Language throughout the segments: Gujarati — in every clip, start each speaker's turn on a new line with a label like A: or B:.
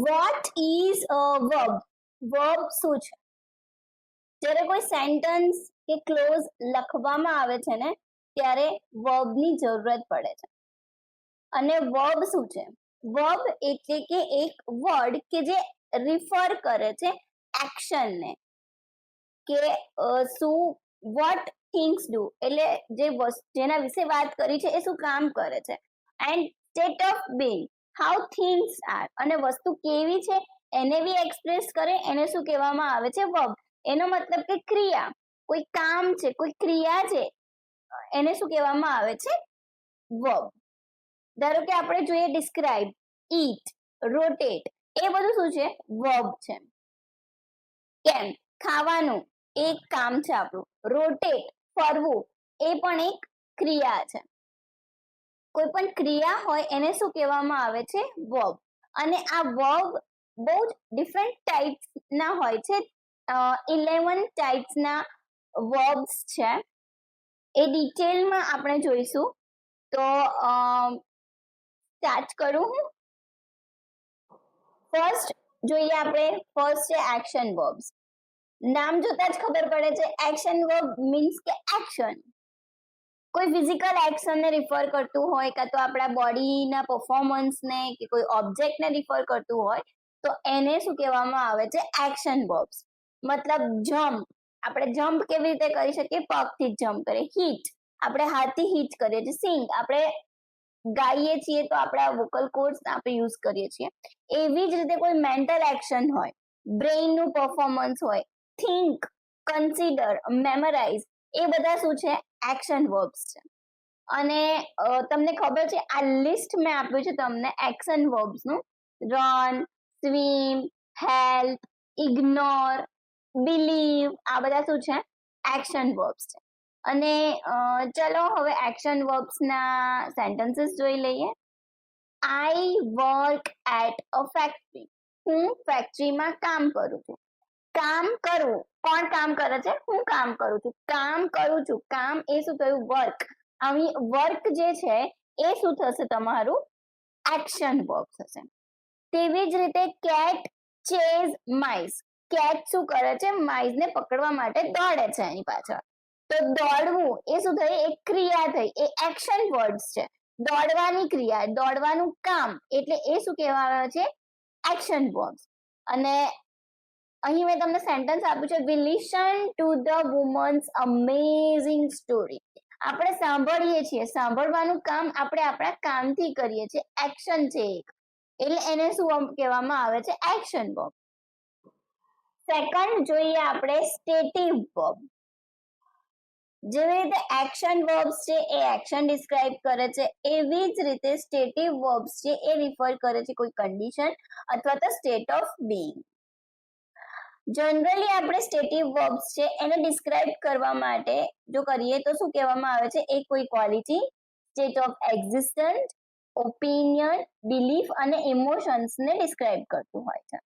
A: What is a verb? Verb શું છે? જ્યારે કોઈ સેન્ટેન્સ કે ક્લોઝ લખવામાં આવે છે ને ત્યારે વર્બની જરૂરત પડે છે. અને વર્બ શું છે? વર્બ એટલે કે એક વર્ડ કે જે રિફર કરે છે એક્શનને, કે શું વોટ થિંગ્સ ડુ, એટલે જેના વિશે વાત કરી છે એ શું કામ કરે છે. And state of being, how things are, અને વસ્તુ કેવી છે એને બી એક્સપ્રેસ કરે, એને શું કહેવામાં આવે છે? વર્બ. એનો મતલબ કે ક્રિયા, કોઈ કામ છે, કોઈ ક્રિયા છે, એને શું કહેવામાં આવે છે? વર્બ. ધારો કે આપણે જોઈએ ડિસ્ક્રાઇબ, ઈટ, રોટેટ, એ બધું શું છે? વર્બ છે. કેમ? ખાવાનું એક કામ છે આપણું. રોટેટ, ફરવું, એ પણ એક ક્રિયા છે. કોઈ પણ ક્રિયા હોય એને શું કહેવામાં આવે છે? વર્બ. અને આ વર્બ બહુ જ ડિફરન્ટ ટાઈપ્સ ના હોય છે. 11 ટાઈપ્સના વર્બ્સ છે, એ ડિટેલમાં આપણે જોઈશું. તો સ્ટાર્ટ કરું હું. ફર્સ્ટ જોઈએ આપણે. ફર્સ્ટ છે એક્શન વર્બ્સ. નામ જોતા જ ખબર પડે છે એક્શન વર્બ મીન્સ કે એક્શન. કોઈ ફિઝિકલ એક્શનને રિફર કરતું હોય, કાં તો આપણા બોડીના પરફોર્મન્સને કે કોઈ ઓબ્જેક્ટને રિફર કરતું હોય તો એને શું કહેવામાં આવે છે? Action verbs. મતલબ જમ્પ, આપણે જમ્પ કેવી રીતે કરી શકીએ? પગથી જમ્પ કરીએ. હિટ, આપણે હાથથી હિટ કરીએ છીએ. સિંગ, આપણે ગાઈએ છીએ તો આપણા વોકલ કોર્ડ્સ આપણે યુઝ કરીએ છીએ. એવી જ રીતે કોઈ મેન્ટલ એક્શન હોય, બ્રેઇનનું પરફોર્મન્સ હોય, થિંક, કન્સિડર, મેમરાઇઝ, એ બધા શું છે? એક્શન વર્બ્સ છે. અને તમને ખબર છે આ લિસ્ટ મેં આપ્યું છે તમને એક્શન વર્બ્સનું. Run, swim, help, ignore, believe, આ બધા શું છે? એક્શન વર્બ્સ છે. અને ચલો હવે એક્શન વર્બ્સના સેન્ટેન્સીસ જોઈ લઈએ. I work at a factory, હું ફેક્ટરીમાં કામ કરું છું. કામ કરવું, કોણ કામ કરે છે? હું કામ કરું છું. કામ કરું છું, કામ એ શું થયું? વર્ક. અહીં વર્ક જે છે એ શું થશે? તમારું એક્શન વર્બ થશે. તેવી જ રીતે કેટ ચેઝ માઇસ, કેટ શું કરે છે? માઇસને પકડવા માટે દોડે છે એની પાછળ. તો દોડવું એ શું થઈ? એક ક્રિયા થઈ, એ એક્શન વર્ડ્સ છે. દોડવાની ક્રિયા, દોડવાનું કામ, એટલે એ શું કહેવામાં આવે છે? Action verbs. અને અહીં મેં તમને સેન્ટેન્સ આપ્યું છે, we listen to the woman's amazing story. આપણે સાંભળીએ છીએ, સાંભળવાનું કામ આપણે આપણા કામથી કરીએ છીએ, એક્શન છે એક, એટલે એને શું કહેવામાં આવે છે? Action verb. સેકન્ડ જોઈએ આપણે સ્ટેટિવ વર્બ. જેવી રીતે એક્શન વર્બ્સ છે એ એક્શન ડિસ્ક્રાઇબ કરે છે, એવી જ રીતે સ્ટેટિવ વર્બ્સ છે એ રિફર કરે છે કોઈ કન્ડિશન અથવા તો સ્ટેટ ઓફ બીઇંગ. જનરલી આપણે સ્ટેટિવ વર્બ્સ છે એને ડિસ્ક્રાઇબ કરવા માટે જો કરીએ તો શું કહેવામાં આવે છે? એ કોઈ quality, state of existence, opinion, belief અને ઇમોશન્સને ડિસ્ક્રાઇબ કરતું હોય છે.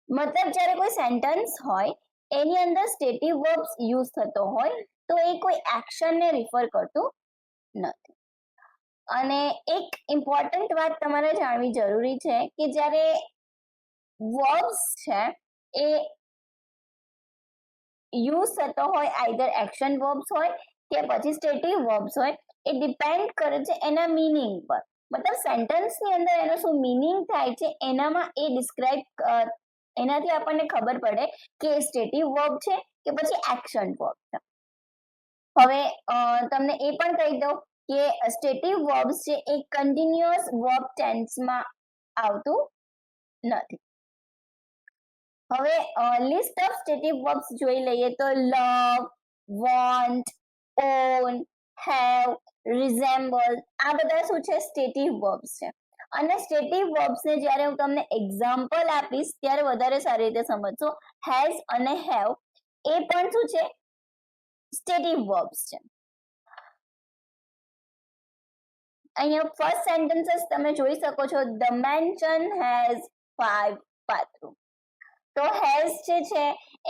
A: મતલબ જ્યારે કોઈ સેન્ટેન્સ હોય એની અંદર સ્ટેટિવ વર્બ્સ યુઝ થતો હોય તો એ કોઈ એક્શનને રિફર કરતું નથી. અને એક ઇમ્પોર્ટન્ટ વાત તમારે જાણવી જરૂરી છે કે જ્યારે વર્બ્સ છે એ યુઝ થતો હોય, આઈધર એક્શન વર્બ્સ હોય કે પછી સ્ટેટિવ વર્બ્સ હોય, એ ડિપેન્ડ કરે છે એના મીનિંગ પર. મતલબ સેન્ટેન્સની અંદર એનો શું મીનિંગ થાય છે એનામાં એ ડિસ્ક્રાઇબ, એનાથી આપણને ખબર પડે કે સ્ટેટિવ વર્બ છે કે પછી એક્શન વર્બ છે. હવે તમને એ પણ કહી દઉં કે સ્ટેટિવ વર્બ્સ છે એ કન્ટિન્યુઅસ વર્બ ટેન્સમાં આવતું નથી. હવે લિસ્ટ ઓફ સ્ટેટિવ વર્બ્સ જોઈ લઈએ તો લવ, વોન્ટ, ઓન, હેવ, રિઝેમ્બલ, આ બધા શું છે? સ્ટેટિવ વર્બ્સ છે. અને સ્ટેટિવ વર્બ્સને જ્યારે હું તમને એક્ઝામ્પલ આપીશ ત્યારે વધારે સારી રીતે સમજશો. હેઝ અને હેવ એ પણ શું છે? સ્ટેટિવ વર્બ્સ છે. અહીંયા ફર્સ્ટ સેન્ટેન્સીસ તમે જોઈ શકો છો, ધ મેન્શન હેઝ 5 બાથરૂમ. તો હેઝ જે છે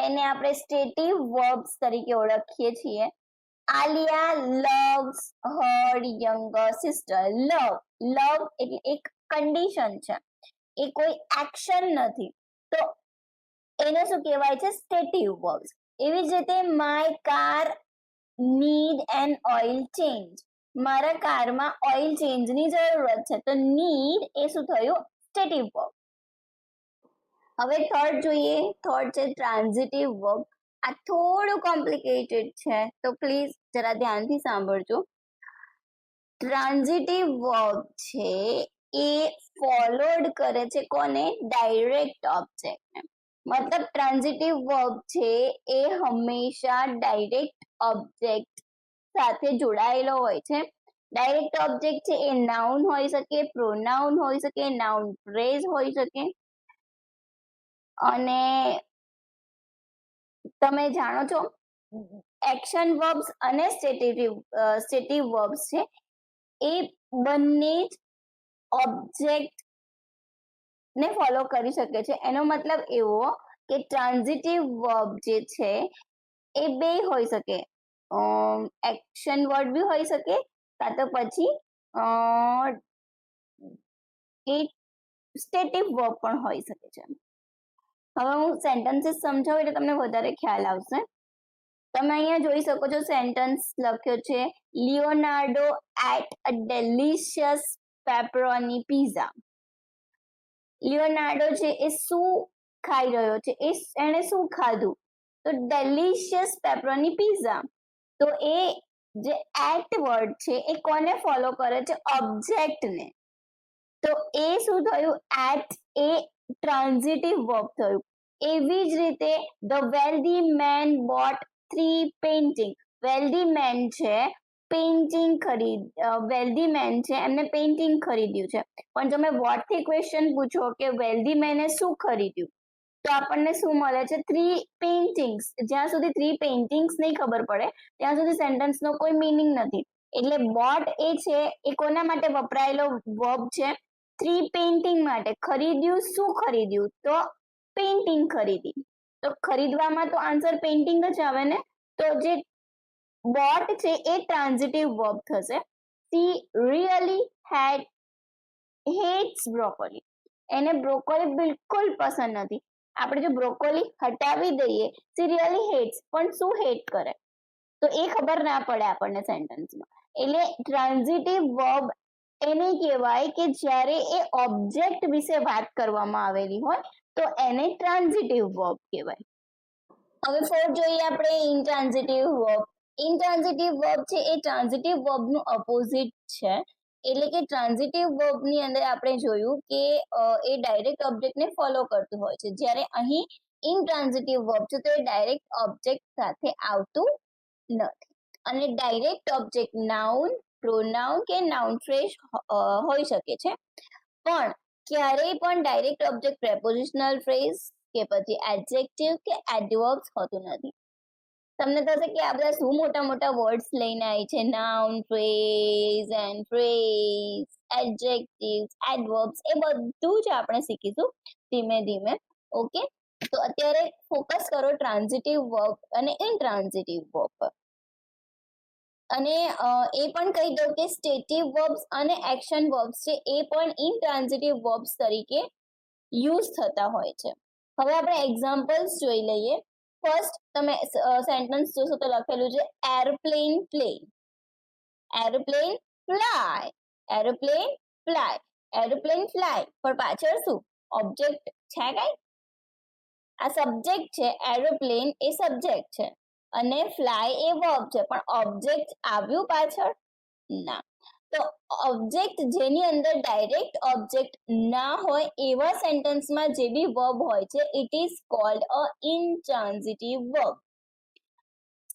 A: એને આપણે સ્ટેટિવ વર્બ્સ તરીકે ઓળખીએ છીએ. આલિયા લવ્સ હર યંગર સિસ્ટર. લવ, લવ એટલે એક કન્ડિશન છે, એ કોઈ એક્શન નથી, તો એને શું કહેવાય છે? Stative verbs. એવી જ રીતે my car need an oil change, મારા કારમાં ઓઇલ ચેન્જની જરૂરત છે, તો નીડ એ શું થયું? સ્ટેટિવ વર્બ. હવે થર્ડ જોઈએ. થર્ડ છે ટ્રાન્ઝિટિવ વર્બ. આ થોડું કોમ્પ્લિકેટેડ છે, તો પ્લીઝ જરા ધ્યાનથી સાંભળજો. ટ્રાન્ઝિટિવ વર્બ છે એ ફોલોડ કરે છે કોને? ડાયરેક્ટ ઓબ્જેક્ટને. મતલબ ટ્રાન્ઝિટિવ વર્બ છે એ હંમેશા ડાયરેક્ટ ઓબ્જેક્ટ સાથે જોડાયેલો હોય છે. ડાયરેક્ટ ઓબ્જેક્ટ છે એ નાઉન હોઈ શકે, પ્રોનાઉન હોઈ શકે, નાઉન ફ્રેઝ હોઈ શકે. અને તમે જાણો છો એક્શન વર્બ્સ અને સ્ટેટિવ વર્બ્સ છે એ બંને જ ઓબ્જેક્ટ ને ફોલો કરી શકે છે. એનો મતલબ એવો કે ટ્રાન્ઝિટિવ વર્બ જે છે એ બે હોઈ શકે, એક્શન વર્ડ બી હોઈ શકે, કાં તો પછી એ સ્ટેટિવ વર્બ પણ હોઈ શકે છે. હવે હું સેન્ટેન્સીસ સમજાવું એટલે તમને વધારે ખ્યાલ આવશે. તમે અહીંયા જોઈ શકો છો સેન્ટેન્સ લખ્યો છે Leonardo ate a delicious pepperoni pizza. Leonardo છે એ શું ખાઈ રહ્યો છે? એણે શું ખાધું? તો ડેલિશિયસ પેપરોની પિઝા. તો એ જે એટ વર્ડ છે એ કોને ફોલો કરે છે? ઓબ્જેક્ટને. તો એ શું થયું? એટ એ ટ્રાન્ઝિટિવ વર્બ થયું. એવી જ રીતે the wealthy man bought 3 painting. Wealthy man છે વેલ્ધી મેન છે એમને પેઇન્ટિંગ ખરીદ્યું છે, પણ તમે વોટ થી ક્વેશ્ચન પૂછો કે વેલ્ધી મેને શું ખરીદ્યું, તો આપણને શું મળે છે? 3 પેઇન્ટિંગ્સ. જ્યાં સુધી 3 પેઇન્ટિંગ્સ નહીં ખબર પડે ત્યાં સુધી સેન્ટેન્સ નો કોઈ મીનિંગ નથી. એટલે બોટ એ છે એ કોના માટે વપરાયેલો વર્બ છે? 3 પેઇન્ટિંગ માટે. ખરીદ્યું, શું ખરીદ્યું? તો પેઇન્ટિંગ ખરીદી. તો ખરીદવામાં તો આન્સર પેઇન્ટિંગ જ આવે ને. તો જે બોટ છે એ ટ્રાન્ઝિટિવ વર્બ થશે. She really hates broccoli. એને બ્રોકોલી બિલકુલ પસંદ નથી. આપણે જો બ્રોકોલી હટાવી દઈએ, she really hates, પણ શું હેટ કરે? તો એ ખબર ના પડે આપણને સેન્ટેન્સમાં. એટલે ટ્રાન્ઝિટિવ વર્બ એને કહેવાય કે જ્યારે એ ઓબ્જેક્ટ વિશે વાત કરવામાં આવેલી હોય તો એને ટ્રાન્ઝિટિવ વર્બ કહેવાય. હવે ફોર્થ જોઈએ આપણે ઇનટ્રાન્ઝિટિવ વર્બ. ઇનટ્રાન્ઝિટિવ વર્બ છે એ ટ્રાન્ઝિટિવ વર્બનું અપોઝિટ છે. એટલે કે ટ્રાન્ઝિટિવ વર્બની અંદર આપણે જોયું કે એ ડાયરેક્ટ ઓબ્જેક્ટને ફોલો કરતું હોય છે, જ્યારે અહીં ઇનટ્રાન્ઝિટિવ વર્બ છે તો એ ડાયરેક્ટ ઓબ્જેક્ટ સાથે આવતું નથી. અને ડાયરેક્ટ ઓબ્જેક્ટ નાઉન, પ્રોનાઉન કે નાઉન ફ્રેઝ હોઈ શકે છે, પણ ક્યારેય પણ ડાયરેક્ટ ઓબ્જેક્ટ પ્રેપોઝિશનલ ફ્રેઝ કે પછી એડજેક્ટિવ કે એડવર્બ્સ હોતું નથી. તમને થશે કે આ બધા શું મોટા મોટા વર્ડ્સ લઈને આવી છે? Noun phrase and phrase, adjectives, adverbs, એ બધું જ આપણે શીખીશું ધીમે ધીમે. ઓકે, તો અત્યારે ફોકસ કરો ટ્રાન્ઝિટિવ વર્બ અને ઇનટ્રાન્ઝિટિવ વર્બ પર. અને એ પણ કહી દઉં કે સ્ટેટિવ વર્બ્સ અને એક્શન વર્બ્સ છે એ પણ ઇનટ્રાન્ઝિટિવ વર્બ્સ તરીકે યુઝ થતા હોય છે. હવે આપણે એક્ઝામ્પલ્સ જોઈ લઈએ. ફર્સ્ટ તમે સેન્ટેન્સ જોશો તો લખેલું છે aeroplane play, aeroplane fly, aeroplane fly, aeroplane fly. પણ પાછળ શું ઓબ્જેક્ટ છે? કઈ આ સબ્જેક્ટ છે. એરોપ્લેન એ સબ્જેક્ટ છે અને ફ્લાય એ વર્બ છે, પણ ઓબ્જેક્ટ આવ્યું પાછળ? ના. તો ઓબ્જેક્ટ જેની અંદર ડાયરેક્ટ ઓબ્જેક્ટ ના હોય એવા સેન્ટેન્સમાં જે બી વર્બ હોય છે it is called a intransitive verb.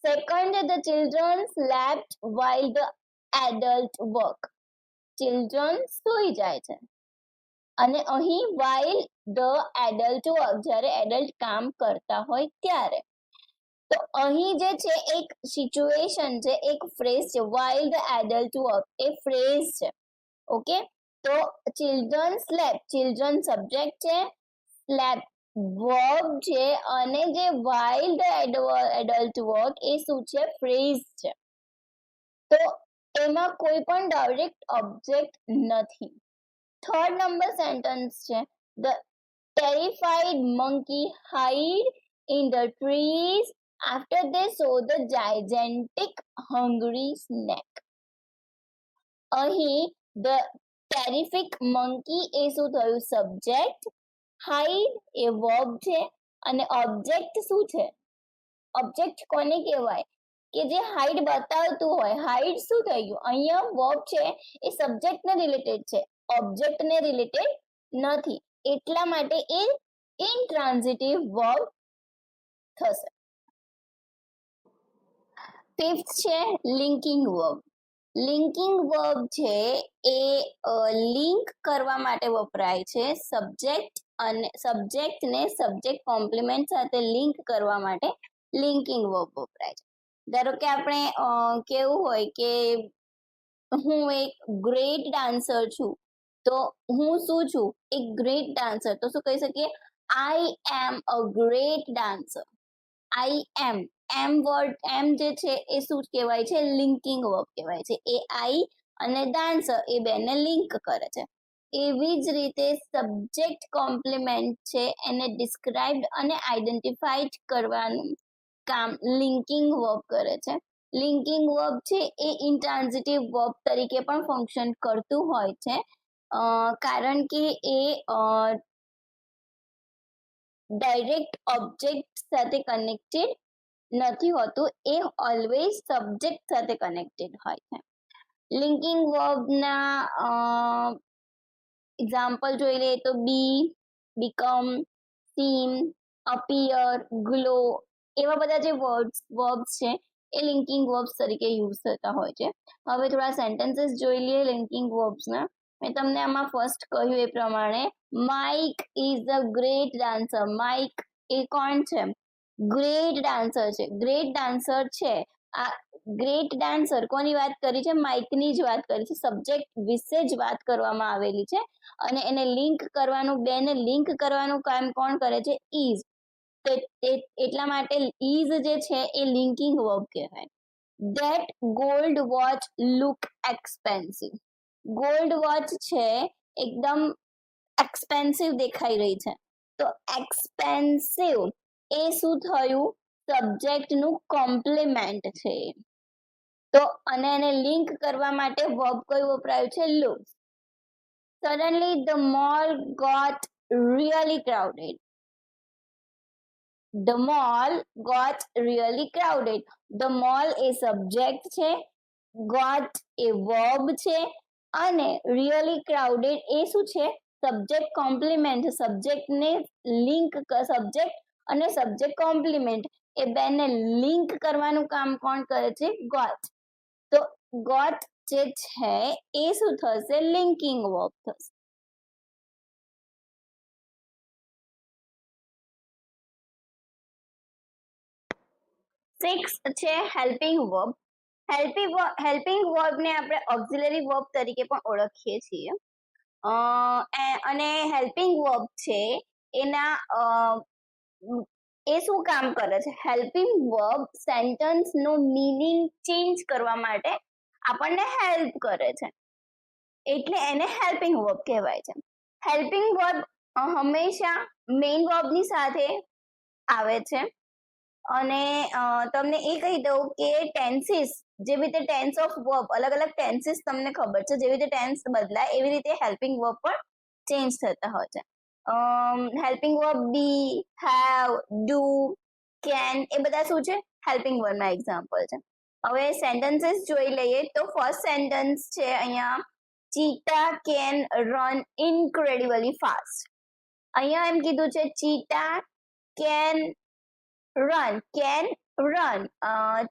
A: Second, the children slept while the adult work. Children સૂઈ જાય છે અને અહીં while the adult work, જ્યારે એડલ્ટ કામ કરતા હોય ત્યારે. તો અહીં જે છે એક સિચ્યુએશન છે, એક ફ્રેઝ છે while the adult work, A phrase છે. ઓકે, તો ચિલ્ડ્રન સ્લેપ, ચિલ્ડ્રન સબ્જેક્ટ છે, સ્લેપ વર્બ છે, અને જે while the adult work એ શું છે? ફ્રેઝ છે. તો એમાં કોઈ પણ ડાયરેક્ટ ઓબ્જેક્ટ નથી. થર્ડ નંબર સેન્ટેન્સ છે The terrified monkey hide in the trees after they saw the gigantic hungry snake. અહીં the terrific monkey એ શું થયું? સબ્જેક્ટ. હાઈડ એ વર્બ છે અને ઓબ્જેક્ટ શું છે? ઓબ્જેક્ટ કોને કહેવાય? કે જે હાઈડ બતાવતું હોય. હાઈડ શું થઈ ગયું? અહીંયા વર્બ છે એ સબ્જેક્ટ ને રિલેટેડ છે, ઓબ્જેક્ટ ને રિલેટેડ નથી, એટલા માટે એ ઇનટ્રાન્ઝિટિવ વર્બ થશે. ફિફ્થ છે લિંકિંગ વર્બ. લિંકિંગ વર્બ છે એ લિંક કરવા માટે વપરાય છે. સબ્જેક્ટ ને સબ્જેક્ટ કોમ્પ્લિમેન્ટ સાથે લિંક કરવા માટે લિંકિંગ વર્બ વપરાય છે. ધારો કે આપણે કેવું હોય કે હું એક ગ્રેટ ડાન્સર છું, તો હું શું છું? એક ગ્રેટ ડાન્સર. તો શું કહી શકીએ? I am a great dancer. I am word am જે છે એ શું કહેવાય છે? લિંકિંગ વર્બ કહેવાય છે. એ આઈ અને ડાન્સર એ બેને લિંક કરે છે. એવી જ રીતે સબ્જેક્ટ કોમ્પ્લિમેન્ટ છે એને ડિસ્ક્રાઇબ અને આઈડેન્ટિફાઈડ કરવાનું કામ લિંકિંગ વર્બ કરે છે. લિંકિંગ વર્બ છે એ ઇન્ટ્રાન્ઝિટિવ વર્બ તરીકે પણ ફંક્શન કરતું હોય છે, કારણ કે એ ડાયરેક્ટ ઓબ્જેક્ટ સાથે કનેક્ટેડ નથી હોતું, એ ઓલવેઝ સબ્જેક્ટ સાથે કનેક્ટેડ હોય છે. લિંકિંગ વર્બના એક્ઝામ્પલ જોઈ લઈએ તો બી, બીકમ, સીમ, અપિયર, ગ્લો, એવા બધા જે વર્બ્સ છે એ લિંકિંગ વર્બ્સ તરીકે યુઝ થતા હોય છે. હવે થોડા સેન્ટેન્સીસ જોઈ લઈએ લિંકિંગ વર્બ્સના. મેં તમને આમાં ફર્સ્ટ કહ્યું એ પ્રમાણે Mike is a great dancer. Mike એ કોણ છે? ગ્રેટ ડાન્સર છે. ગ્રેટ ડાન્સર છે. આ ગ્રેટ ડાન્સર કોની વાત કરી છે? માઇકની જ વાત કરી છે. સબ્જેક્ટ વિશે જ વાત કરવામાં આવેલી છે અને એને લિંક કરવાનું, બેને લિંક કરવાનું કામ કોણ કરે છે? ઇઝ. એટલા માટે ઇઝ જે છે એ લિંકિંગ વર્બ કહેવાય. That gold watch look expensive. Gold watch છે એકદમ એક્સપેન્સિવ દેખાઈ રહી છે. તો એક્સપેન્સિવ એ શું થયું? સબ્જેક્ટ નું કોમ્પ્લિમેન્ટ છે. તો અને એને લિંક કરવા માટે વર્બ કયું વપરાયું છે? Look. Suddenly the mall got really crowded. The mall got really crowded. The mall એ સબ્જેક્ટ છે, got એ વર્બ છે અને really crowded એ શું છે? Subject complement. સબ્જેક્ટને લિંક, સબ્જેક્ટ અને સબ્જેક્ટ કોમ્પ્લિમેન્ટ એ બેને લિંક કરવાનું કામ કોણ કરે છે? got. તો got જે છે એ શું થશે? લિંકિંગ વર્બ થશે. સિક્સ છે હેલ્પિંગ વર્બ. હેલ્પિંગ વર્બને આપણે ઓક્ઝિલરી વર્બ તરીકે પણ ઓળખીએ છીએ. અને હેલ્પિંગ વર્બ છે એના એ શું કામ કરે છે? હેલ્પિંગ વર્બ સેન્ટેન્સનો મીનિંગ ચેન્જ કરવા માટે આપણને હેલ્પ કરે છે, એટલે એને હેલ્પિંગ વર્બ કહેવાય છે. હેલ્પિંગ વર્બ હંમેશા મેઇન વર્બની સાથે આવે છે. અને તમને એ કહી દઉં કે ટેન્સીસ, જેવી રીતે ટેન્સ ઓફ વર્બ, અલગ અલગ ટેન્સીસ તમને ખબર છે, જેવી રીતે ટેન્સ બદલાય એવી રીતે હેલ્પિંગ વર્બ પણ ચેન્જ થતા હોય છે. Helping verb be, have, do, can એ બધા શું છે? હેલ્પિંગ વર્બના એક્ઝામ્પલ છે. હવે સેન્ટેન્સીસ જોઈ લઈએ તો ફર્સ્ટ સેન્ટેન્સ છે અહીંયા ચીટા કેન રન ઇનક્રેડિબલી ફાસ્ટ. અહીંયા એમ કીધું છે ચીટા કેન રન.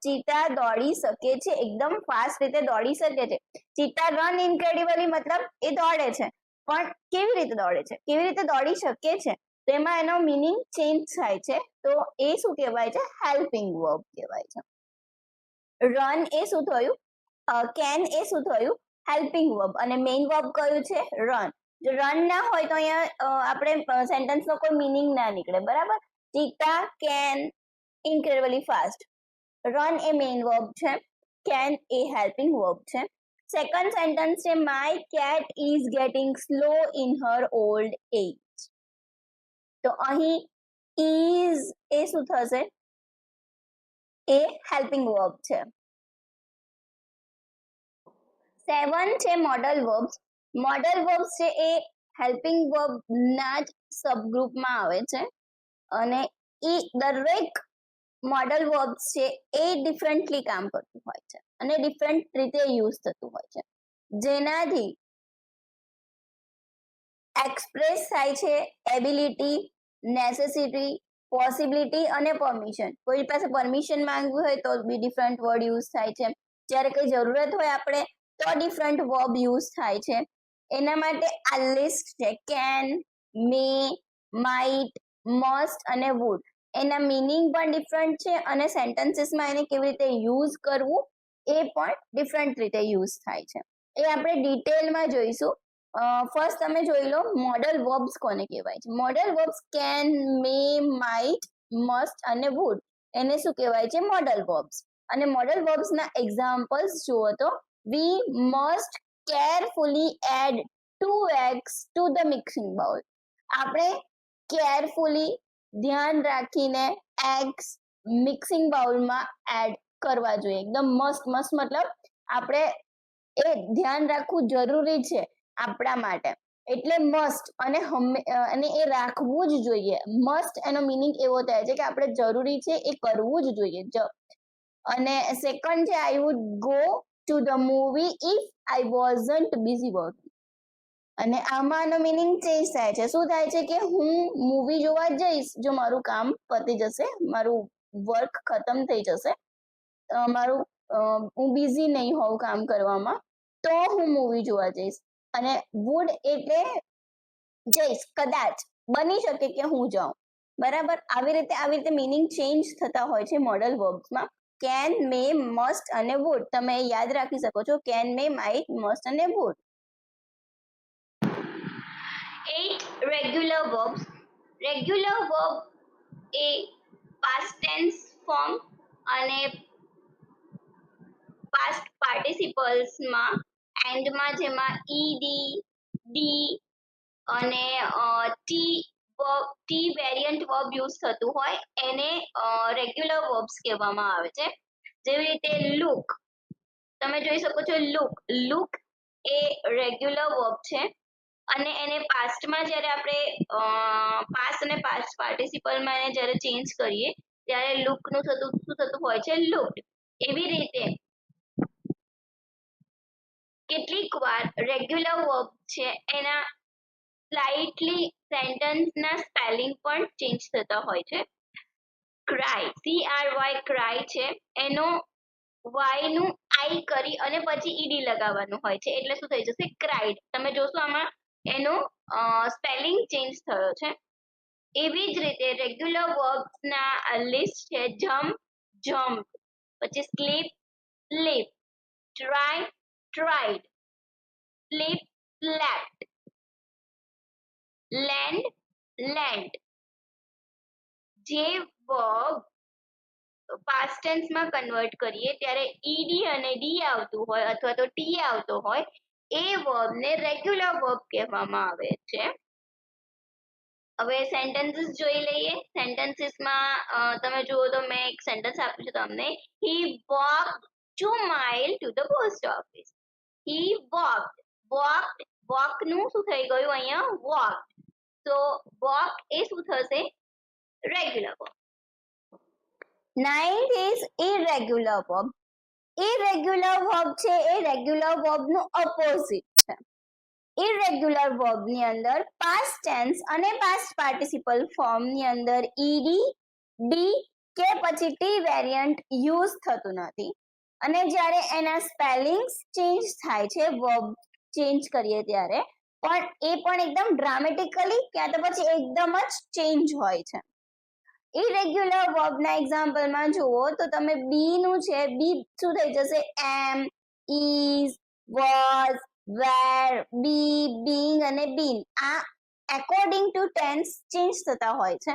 A: ચીતા દોડી શકે છે, એકદમ ફાસ્ટ રીતે દોડી શકે છે. ચીતા રન ઇનક્રેડિબલી મતલબ એ દોડે છે, પણ કેવી રીતે દોડે છે? કેવી રીતે દોડી શકે છે? તો એમાં એનો મીનિંગ ચેન્જ થાય છે. તો એ શું કહેવાય છે? હેલ્પિંગ વર્બ કહેવાય છે. રન એ શું થયું? કેન એ શું થયું? Helping verb. અને મેઇન વર્બ કયું છે? રન. જો રન ના હોય તો અહીંયા આપણે સેન્ટેન્સનો કોઈ મીનિંગ ના નીકળે, બરાબર? Cheetah can incredibly fast. Run એ મેઇન વર્બ છે, કેન એ હેલ્પિંગ વર્બ છે. સેકન્ડ સેન્ટેન્સ છે my cat is getting slow in her old age. તો અહીં is એ શું થશે, એ હેલ્પિંગ વર્બ છે. 7 છે મોડલ વર્બ્સ. મોડલ વર્બ્સ છે એ હેલ્પિંગ વર્બ ના જ સબગ્રુપમાં આવે છે અને એ દરેક મોડલ વર્બ્સ છે એ ડિફરન્ટલી કામ કરતું હોય છે અને ડિફરન્ટ રીતે યુઝ થતું હોય છે, જેનાથી એક્સપ્રેસ થાય છે એબિલિટી, નેસેસિટી, પોસિબિલિટી અને પરમિશન. કોઈ પાસે પરમિશન માંગવી હોય તો બી ડિફરન્ટ વર્ડ યુઝ થાય છે, જ્યારે કઈ જરૂરત હોય આપણે તો ડિફરન્ટ વર્બ યુઝ થાય છે. એના માટે આ લિસ્ટ છે કેન, મે, માઇટ, મસ્ટ અને વુડ. એના મીનિંગ પણ ડિફરન્ટ છે અને સેન્ટેન્સીસમાં એને કેવી રીતે યુઝ કરવું એ પણ ડિફરન્ટ રીતે યુઝ થાય છે. એ આપણે ડિટેલમાં જોઈશું. ફર્સ્ટ તમે જોઈ લો મોડલ વર્બ્સ કોને કહેવાય છે. Modal verbs can, may, might, must અને વુડ એને શું કહેવાય છે, મોડલ વર્બ્સ. અને મોડલ વર્બ્સ ના એક્ઝામ્પલ્સ જુઓ તો we must carefully add 2 eggs to the mixing bowl. આપણે કેરફુલી ધ્યાન રાખીને એગ્સ મિક્સિંગ બાઉલમાં એડ કરવા જોઈએ. એકદમ મસ્ત મસ્ત મતલબ આપણે એ ધ્યાન રાખવું જરૂરી છે આપણા માટે, એટલે મસ્ટ અને એ રાખવું જ જોઈએ. મસ્ટ એનો મીનિંગ એવો થાય છે કે આપણે જરૂરી છે એ કરવું જ જોઈએ. અને સેકન્ડ છે I would go to the movie if I wasn't busy working. અને આમાંનો મીનિંગ ચેન્જ થાય છે. શું થાય છે કે હું મૂવી જોવા જઈશ જો મારું કામ પતી જશે, મારું વર્ક ખતમ થઈ જશે, મારું હું બિઝી નહીં હોઉં કામ કરવામાં, તો હું મૂવી જોવા જઈશ. અને વુડ એટલે જઈશ, કદાચ બની શકે કે હું જાઉં. બરાબર, આવી રીતે મીનિંગ ચેન્જ થતા હોય છે મોડલ વર્બ્સમાં. કેન, મે, મસ્ટ અને વુડ તમે યાદ રાખી શકો છો. કેન, મે, માઇટ, મસ્ટ અને would. 8 regular verbs. Regular verb એ પાસ્ટ ટેન્સ ફોર્મ અને પાસ્ટ પાર્ટિસિપલ્સમાં એન્ડમાં જેમાં ઈડી, ડી અને ટી વેરિયન્ટ વર્બ યુઝ થતું હોય એને રેગ્યુલર વર્બ્સ કહેવામાં આવે છે. જેવી રીતે લુક તમે જોઈ શકો છો. લુક એ રેગ્યુલર વર્બ છે અને એને પાસ્ટમાં જ્યારે આપણે પાસ્ટ અને પાસ્ટ પાર્ટિસિપલમાં એને જ્યારે ચેન્જ કરીએ ત્યારે લુકનું શું થતું હોય છે, લુક્ડ. એવી રીતે કેટલીક વાર રેગ્યુલર વર્બ છે એના સ્લાઇટલી સેન્ટેન્સના સ્પેલિંગ પણ ચેન્જ થતા હોય છે. ક્રાય, CRY ક્રાય છે એનો વાય નું આઈ કરી અને પછી ઈડી લગાવવાનું હોય છે એટલે શું થઈ જશે, ક્રાઇડ. તમે જોશો આમાં એનો સ્પેલિંગ ચેન્જ થયો છે. એવી જ રીતે રેગ્યુલર વર્બ્સ ના લિસ્ટ છે જમ્પ, જમ્પ, પછી sleep, sleep, try, tried, sleep, slept, land, land. જે વર્બ પાસ્ટ ટેન્સમાં કન્વર્ટ કરીએ ત્યારે ઈડી અને ડી આવતું હોય અથવા તો ટી આવતો હોય એ વર્બને રેગ્યુલર વર્બ કહેવામાં આવે છે. હવે સેન્ટેન્સીસ જોઈ લઈએ. સેન્ટેન્સીસમાં તમે જુઓ તો મેં એક સેન્ટેન્સ આપ્યું છે તમને. He walked 2 miles to the post office. He walked walk નું શું થઈ ગયું અહીંયા, વોકડ. તો વોક એ શું થશે, regular verb. 9th is irregular verb. irregular verb છે એ રેગ્યુલર વર્બ નું ઓપોઝિટ છે. irregular verb ની અંદર past tense અને past participle form ની અંદર ed, ડી કે પછી ટી વેરિયન્ટ યુઝ થતું નથી અને જ્યારે એના સ્પેલિંગ્સ ચેન્જ થાય છે વર્બ ચેન્જ કરીએ ત્યારે પણ એ પણ એકદમ ડ્રામેટિકલી ક્યાં તો પછી એકદમ જ ચેન્જ હોય છે. ઇરેગ્યુલર વર્બ ના એક્ઝામ્પલ માં જુઓ તો તમે બી નું છે, બી શું થઈ જશે, am, is, was, were, be, being અને બીન. આ એકોર્ડિંગ ટુ ટેન્સ ચેન્જ થતા હોય છે.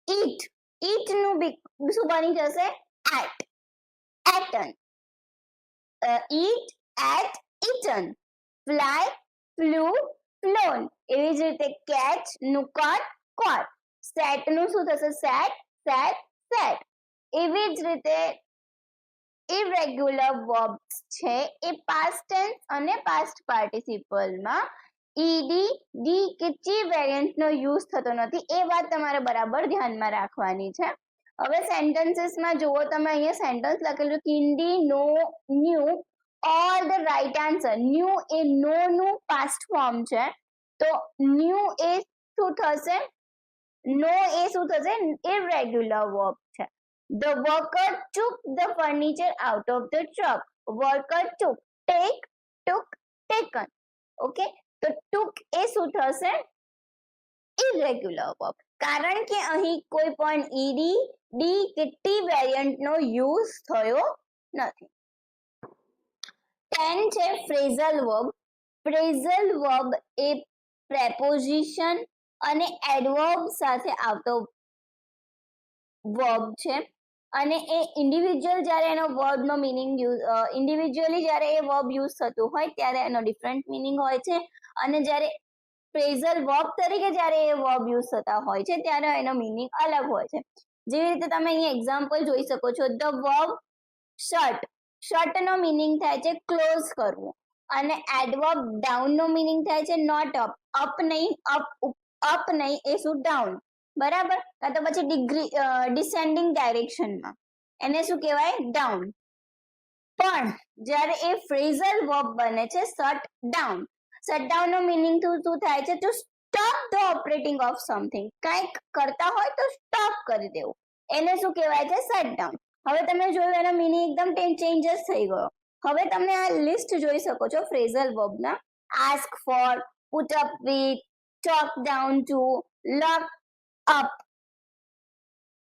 A: ઈટ નું શું બની જશે, ate, eaten. Eat, ate, eaten. Fly, flew, flown. એવી જ રીતે કેચ નું કટ, caught. Sat નું શું થશે? sat. એવી જ રીતે irregular verbs છે એ past tense અને past participle માં ed d કે ટી વેરિયન્ટ નો યુઝ થતો નથી. એ વાત તમારે બરાબર ધ્યાનમાં રાખવાની છે. હવે સેન્ટેન્સીસ માં જુઓ તમે, અહીંયા સેન્ટેન્સ લખેલું Cindy know knew or the right answer. Knew એ નો નું પાસ્ટ ફોર્મ છે, તો ન્યુ એ શું થશે? નો એ શું થશે? irregular verb છે. The worker took the furniture out of the truck. Worker took, take, took, taken. Okay, તો took એ શું થશે? irregular verb. કારણ કે અહીં કોઈ પણ ed ડી કે ટી વેરિયન્ટ નો યુઝ થયો નથી. 10 છે phrasal verb. phrasal verb એ preposition અને adverb સાથે આવતો verb છે અને એ ઇન્ડિવિજ્યુઅલ જ્યારે એનો વર્બ નો મીનિંગ ઇન્ડિવિજ્યુઅલી જ્યારે એ વર્બ યુઝ થતું હોય ત્યારે એનો ડિફરન્ટ મીનિંગ હોય છે, અને જ્યારે ફ્રેઝલ વર્બ તરીકે જ્યારે એ વર્બ યુઝ થતા હોય છે ત્યારે એનો મીનિંગ અલગ હોય છે. જેવી રીતે તમે અહીંયા એક્ઝામ્પલ જોઈ શકો છો. ધ વર્બ શટ, શટ નો મીનિંગ થાય છે ક્લોઝ કરવું, અને એડવર્બ ડાઉન નો મીનિંગ થાય છે નોટ અપ, અપ નહીં, અપ નહીં એ શું? ડાઉન. બરાબર. કાં તો પછી ડિસેન્ડિંગ ડાયરેક્શનમાં એને શું કહેવાય? ડાઉન. પણ જ્યારે એ ફ્રેઝલ વર્બ બને છે શટ ડાઉન, શટ ડાઉન નો મીનિંગ શું થાય છે? To stop the operating of something. કંઈક કરતા હોય તો સ્ટોપ કરી દેવું, એને શું કહેવાય છે? Shut down. હવે તમે જોયું એનો મીનિંગ એકદમ ચેન્જીસ થઈ ગયો. હવે તમે આ લિસ્ટ જોઈ શકો છો ફ્રેઝલ વર્બના. Ask for, put up with, talk down to, look up,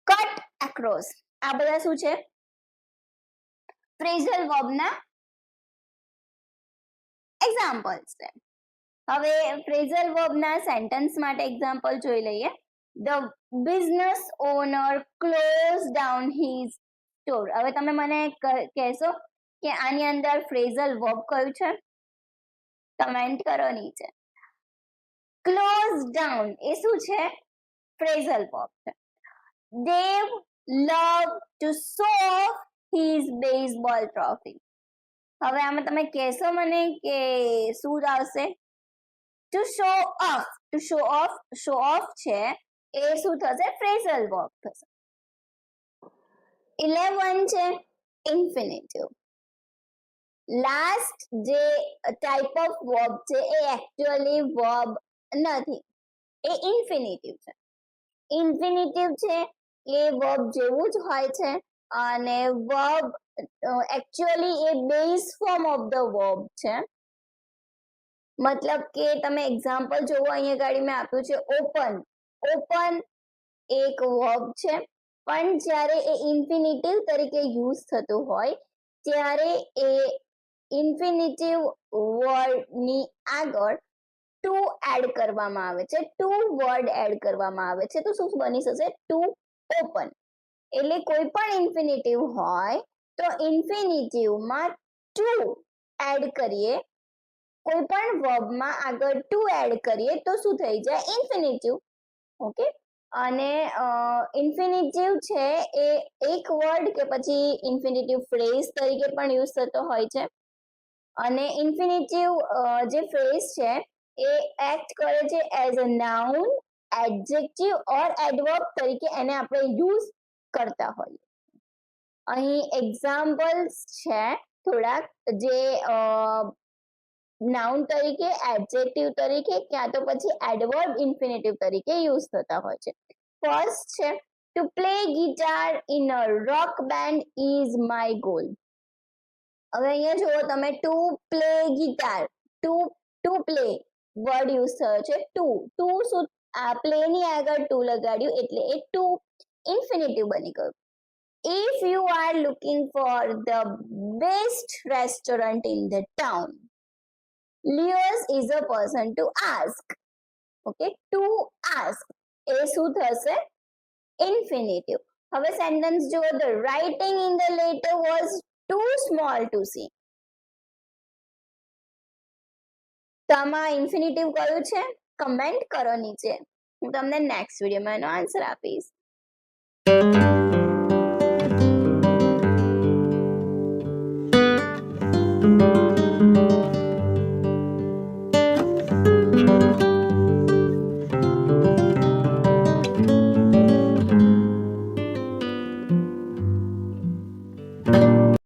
A: cut across. આ બધા શું છે? ફ્રેઝલ વર્બના એક્ઝામ્પલ્સ છે. હવે ફ્રેઝલ વર્બના સેન્ટેન્સ માટે એક્ઝામ્પલ જોઈ લઈએ. The business owner close down his store. હવે તમે મને કહેશો કે આની અંદર ફ્રેઝલ વર્બ કયું છે? કમેન્ટ કરો નીચે. ક્લોઝ ડાઉન એ શું છે? ફ્રેઝલ વર્બ છે. Dave loved to show off his baseball trophy. હવે આમાં તમે કહેશો મને કે શું આવશે? To show of. To show of છે એ શું થશે? ફ્રેઝલ વર્બ થશે. 11 છે ઇન્ફિનિટિવ. લાસ્ટ જે ટાઈપ ઓફ વર્બ છે એ એકચ્યુઅલી વર્બ નથી, એ ઇન્ફિનિટિવ છે. ઇન્ફિનિટિવ છે એ વર્બ જેવું જ હોય છે, અને verb actually A base form of the verb છે. મતલબ કે તમે એક્ઝામ્પલ જોવો, અહીંયા ગાડી મેં આપ્યું છે ઓપન. ઓપન એક વર્બ છે, પણ જ્યારે એ ઇન્ફિનિટિવ તરીકે યુઝ થતું હોય ત્યારે એ ઇન્ફિનિટિવ વર્ડની આગળ ટુ એડ કરવામાં આવે છે, ટુ વર્ડ એડ કરવામાં આવે છે, તો શું બની જશે? To open. એટલે કોઈ પણ ઇન્ફિનિટિવ હોય તો ઇન્ફિનિટિવમાં ટુ એડ કરીએ, કોઈ પણ વર્બમાં આગળ ટુ એડ કરીએ તો શું થઈ જાય? ઇન્ફિનિટિવ. ઓકે. અને ઇન્ફિનિટિવ છે એ એક વર્ડ કે પછી ઇન્ફિનિટિવ ફ્રેઝ તરીકે પણ યુઝ થતો હોય છે, અને ઇન્ફિનિટિવ જે ફ્રેઝ છે એ એક્ટ કરે છે as a noun, adjective or adverb તરીકે એને આપણે યુઝ કરતા હોઈએ. અહીં એક્ઝામ્પલ્સ છે થોડાક જે નાઉન તરીકે, એડજેક્ટિવ તરીકે, ક્યાં તો પછી એડવર્બ ઇન્ફિનિટિવ તરીકે યુઝ થતા હોય છે. ફર્સ્ટ છે to play guitar in a rock band is my goal. હવે અહીંયા જુઓ તમે, to play guitar, to play word use થયો છે. ટુ શું? આ પ્લે ની આગળ ટુ લગાડ્યું એટલે એ ટુ ઇન્ફિનિટિવ બની ગયું. If you are looking for the best restaurant in the town, Leos is a person to ask. Okay, to ask એ શું થશે? ઇન્ફિનિટિવ. હવે સેન્ટેન્સ જુઓ. The writing in the letter was too small to see. તો આમાં ઇન્ફિનિટિવ કયું છે? કમેન્ટ કરો નીચે. હું તમને નેક્સ્ટ વિડીયોમાં એનો આન્સર આપીશ.